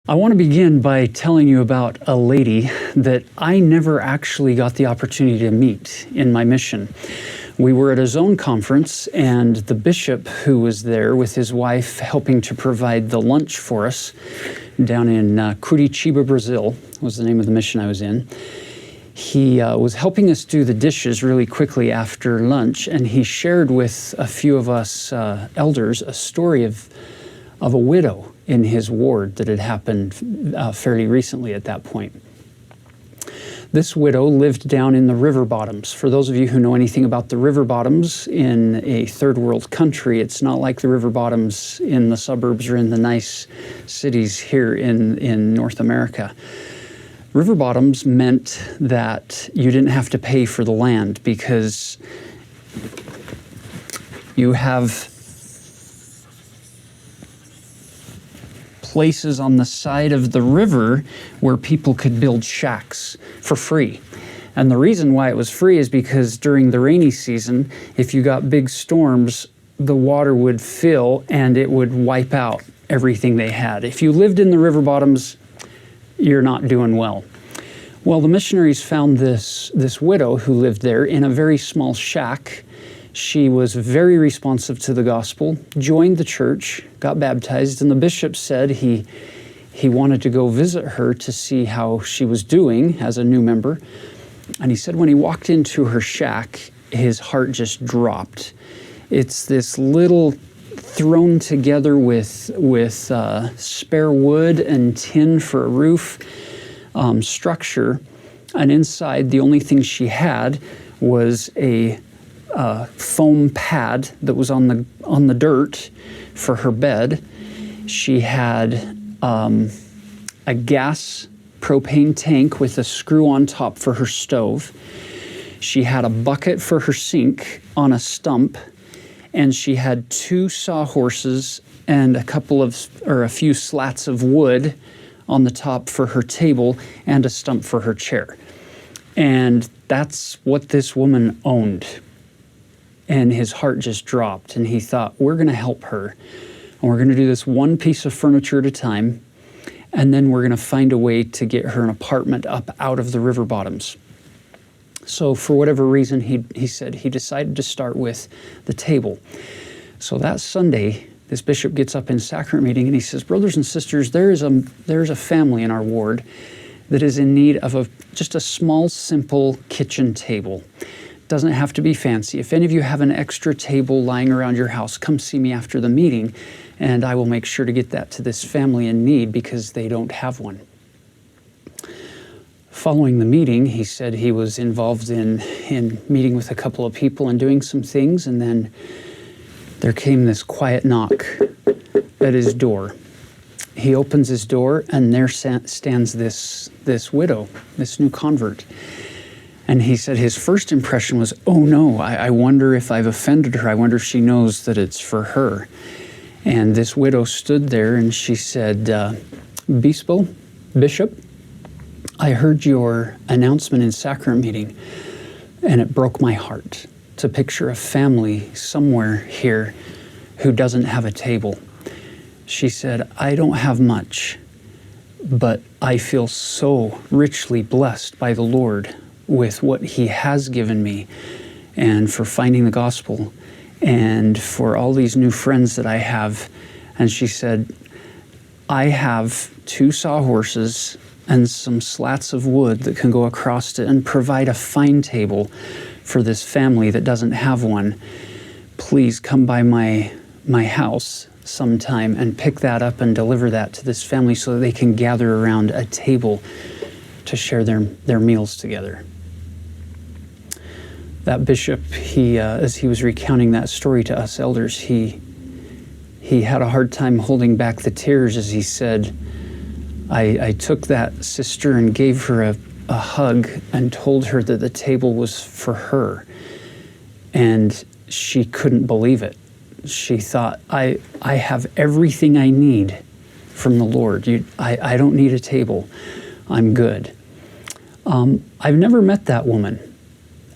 I want to begin by telling you about a lady that I never actually got the opportunity to meet in my mission. We were at a zone conference, and the bishop who was there with his wife helping to provide the lunch for us down in Curitiba, Brazil, was the name of the mission I was in. He was helping us do the dishes really quickly after lunch, and he shared with a few of us elders a story of a widow in his ward that had happened fairly recently at that point. This widow lived down in the river bottoms. For those of you who know anything about the river bottoms in a third world country, it's not like the river bottoms in the suburbs or in the nice cities here in North America. River bottoms meant that you didn't have to pay for the land because you have places on the side of the river where people could build shacks for free. And the reason why it was free is because during the rainy season, if you got big storms, the water would fill and it would wipe out everything they had. If you lived in the river bottoms, you're not doing well. Well, the missionaries found this widow who lived there in a very small shack. She was very responsive to the gospel, joined the church, got baptized, and the bishop said he wanted to go visit her to see how she was doing as a new member. And he said when he walked into her shack, his heart just dropped. It's this little thrown together with spare wood and tin for a roof structure, and inside the only thing she had was a foam pad that was on the dirt for her bed. She had a gas propane tank with a screw on top for her stove. She had a bucket for her sink on a stump, and she had 2 sawhorses and a few slats of wood on the top for her table and a stump for her chair. And that's what this woman owned. And his heart just dropped, and he thought, we're going to help her, and we're going to do this one piece of furniture at a time, and then we're going to find a way to get her an apartment up out of the river bottoms. So for whatever reason, he said he decided to start with the table. So that Sunday, this bishop gets up in sacrament meeting, and he says, brothers and sisters, there's a family in our ward that is in need of just a small, simple kitchen table. Doesn't have to be fancy. If any of you have an extra table lying around your house, come see me after the meeting, and I will make sure to get that to this family in need because they don't have one. Following the meeting, he said he was involved in meeting with a couple of people and doing some things, and then there came this quiet knock at his door. He opens his door, and there stands this widow, this new convert. And he said his first impression was, oh no, I wonder if I've offended her. I wonder if she knows that it's for her. And this widow stood there and she said, Bishop, I heard your announcement in sacrament meeting, and it broke my heart to picture a family somewhere here who doesn't have a table. She said, I don't have much, but I feel so richly blessed by the Lord with what He has given me, and for finding the gospel, and for all these new friends that I have. And she said, I have 2 sawhorses and some slats of wood that can go across it and provide a fine table for this family that doesn't have one. Please come by my house sometime and pick that up and deliver that to this family so that they can gather around a table to share their meals together. That bishop, as he was recounting that story to us elders, he had a hard time holding back the tears as he said, I took that sister and gave her a hug and told her that the table was for her. And she couldn't believe it. She thought, I have everything I need from the Lord. I don't need a table. I'm good. I've never met that woman.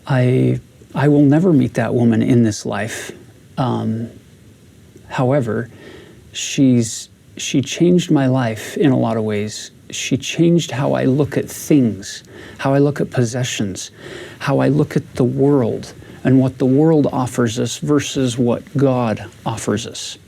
I will never meet that woman in this life. However, she's she changed my life in a lot of ways. She changed how I look at things, how I look at possessions, how I look at the world and what the world offers us versus what God offers us.